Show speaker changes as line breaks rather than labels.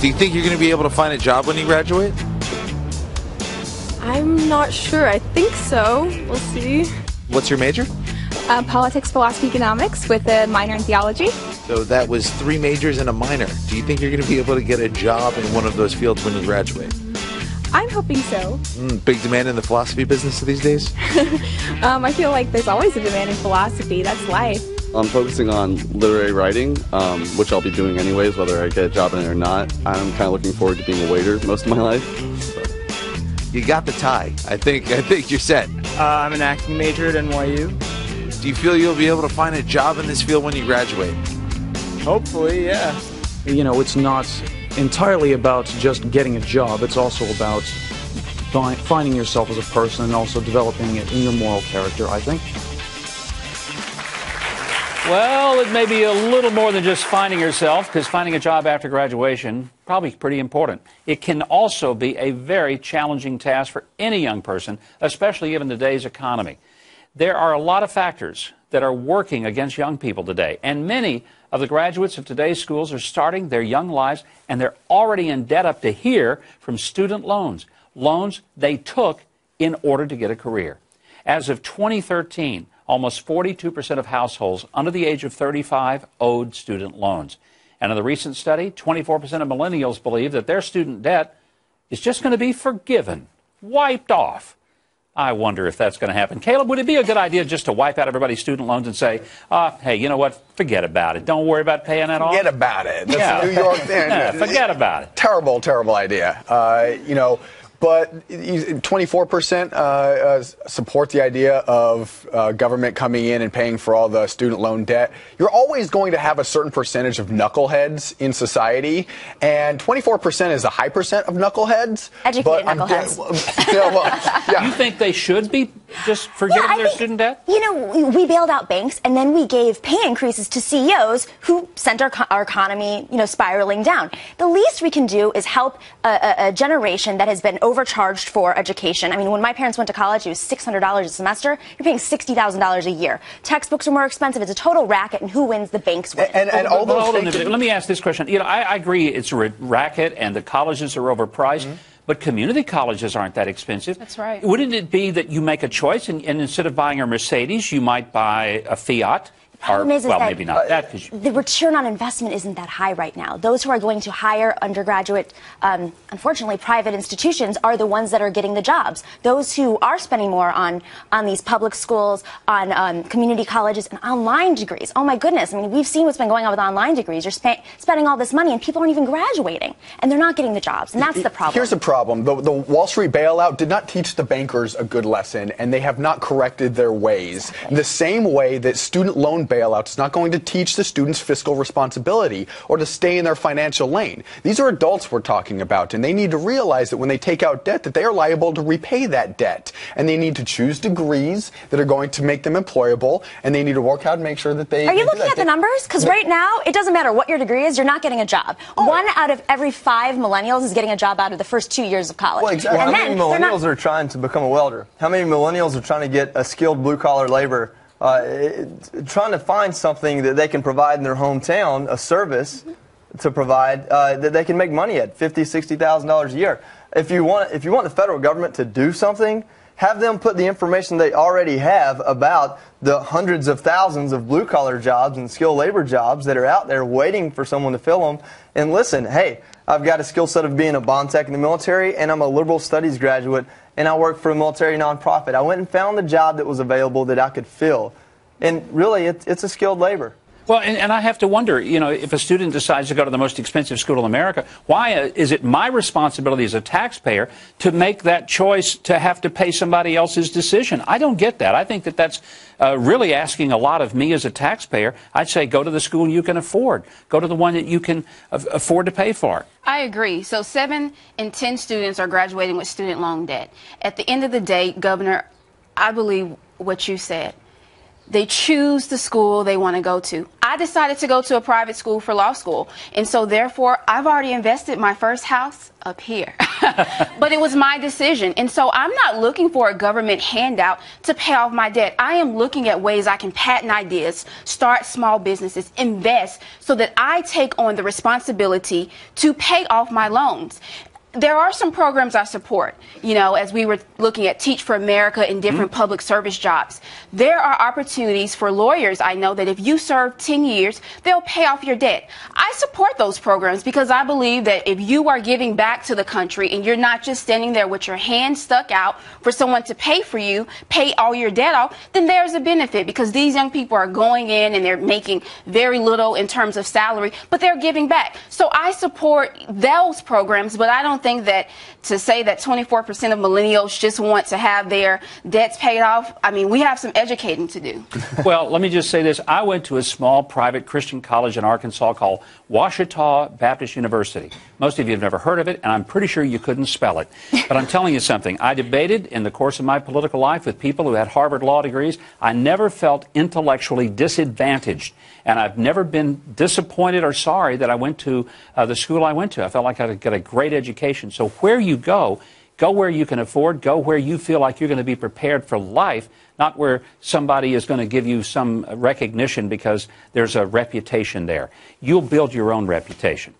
Do you think you're going to be able to find a job when you graduate?
I'm not sure. I think so. We'll see.
What's your major?
Politics, philosophy, economics with a minor in theology.
So that was 3 majors and a minor. Do you think you're going to be able to get a job in one of those fields when you graduate?
I'm hoping so.
Big demand in the philosophy business these days?
I feel like there's always a demand in philosophy. That's life.
I'm focusing on literary writing, which I'll be doing anyways, whether I get a job in it or not. I'm kind of looking forward to being a waiter most of my life.
You got the tie. I think you're set.
I'm an acting major at NYU.
Do you feel you'll be able to find a job in this field when you graduate?
Hopefully, yeah.
You know, it's not entirely about just getting a job. It's also about finding yourself as a person and also developing it in your moral character, I think.
Well, it may be a little more than just finding yourself, because finding a job after graduation, probably pretty important. It can also be a very challenging task for any young person, especially given today's economy. There are a lot of factors that are working against young people today, and many of the graduates of today's schools are starting their young lives, and they're already in debt up to here from student loans, loans they took in order to get a career. As of 2013, almost 42% of households under the age of 35 owed student loans. And in the recent study, 24% of millennials believe that their student debt is just going to be forgiven, wiped off. I wonder if that's going to happen. Caleb, would it be a good idea just to wipe out everybody's student loans and say, hey, you know what, forget about it. Don't worry about paying that off?
Forget about it. That's a New York thing.
Forget about it.
Terrible, terrible idea. But 24% support the idea of government coming in and paying for all the student loan debt. You're always going to have a certain percentage of knuckleheads in society, and 24% is a high percent of knuckleheads.
Educated knuckleheads.
You think they should be just forgiving their student debt?
You know, we bailed out banks, and then we gave pay increases to CEOs who sent our economy, spiraling down. The least we can do is help a generation that has been overcharged for education. I mean, when my parents went to college, it was $600 a semester. You're paying $60,000 a year. Textbooks are more expensive. It's a total racket, and who wins? The banks win.
Let me ask this question. I agree it's a racket, and the colleges are overpriced. But community colleges aren't that expensive.
That's right.
Wouldn't it be that you make a choice, and instead of buying a Mercedes, you might buy a Fiat? Maybe not that.
The return on investment isn't that high right now. Those who are going to hire undergraduate, unfortunately, private institutions are the ones that are getting the jobs. Those who are spending more on these public schools, on community colleges, and online degrees. Oh, my goodness. I mean, we've seen what's been going on with online degrees. You're spending all this money, and people aren't even graduating, and they're not getting the jobs, and that's the problem.
Here's the problem. The Wall Street bailout did not teach the bankers a good lesson, and they have not corrected their ways. Exactly. The same way that student loan bailouts is not going to teach the students fiscal responsibility or to stay in their financial lane. These are adults we're talking about, and they need to realize that when they take out debt, that they are liable to repay that debt. And they need to choose degrees that are going to make them employable, and they need to work hard and make sure that they...
Are you looking at the numbers? Because right now, it doesn't matter what your degree is, you're not getting a job. 1 out of every 5 millennials is getting a job out of the first 2 years of college.
Well, exactly. How many millennials are trying to become a welder? How many millennials are trying to get a skilled blue-collar labor? Trying to find something that they can provide in their hometown, a service to provide that they can make money at, $50,000, $60,000 a year. If you want the federal government to do something, have them put the information they already have about the hundreds of thousands of blue-collar jobs and skilled labor jobs that are out there waiting for someone to fill them. And listen, hey, I've got a skill set of being a bond tech in the military, and I'm a liberal studies graduate, and I work for a military nonprofit. I went and found the job that was available that I could fill. And really, it's a skilled labor.
Well, and I have to wonder, if a student decides to go to the most expensive school in America, why is it my responsibility as a taxpayer to make that choice to have to pay somebody else's decision? I don't get that. I think that that's really asking a lot of me as a taxpayer. I'd say go to the school you can afford. Go to the one that you can afford to pay for.
I agree. So 7 in 10 students are graduating with student loan debt. At the end of the day, Governor, I believe what you said. They choose the school they want to go to. I decided to go to a private school for law school, and so therefore I've already invested my first house up here. But it was my decision, and so I'm not looking for a government handout to pay off my debt. I am looking at ways I can patent ideas, start small businesses, invest, so that I take on the responsibility to pay off my loans. There are some programs I support, you know, as we were looking at Teach for America and different public service jobs. There are opportunities for lawyers, I know, that if you serve 10 years, they'll pay off your debt. I support those programs because I believe that if you are giving back to the country and you're not just standing there with your hand stuck out for someone to pay for you, pay all your debt off, then there's a benefit, because these young people are going in and they're making very little in terms of salary, but they're giving back. So I support those programs, but I don't think that to say that 24% of millennials just want to have their debts paid off, I mean, we have some educating to do.
Well, let me just say this. I went to a small private Christian college in Arkansas called Ouachita Baptist University. Most of you have never heard of it, and I'm pretty sure you couldn't spell it. But I'm telling you something. I debated in the course of my political life with people who had Harvard law degrees. I never felt intellectually disadvantaged, and I've never been disappointed or sorry that I went to the school I went to. I felt like I got a great education. So where you go where you can afford, go where you feel like you're going to be prepared for life, not where somebody is going to give you some recognition because there's a reputation there. You'll build your own reputation.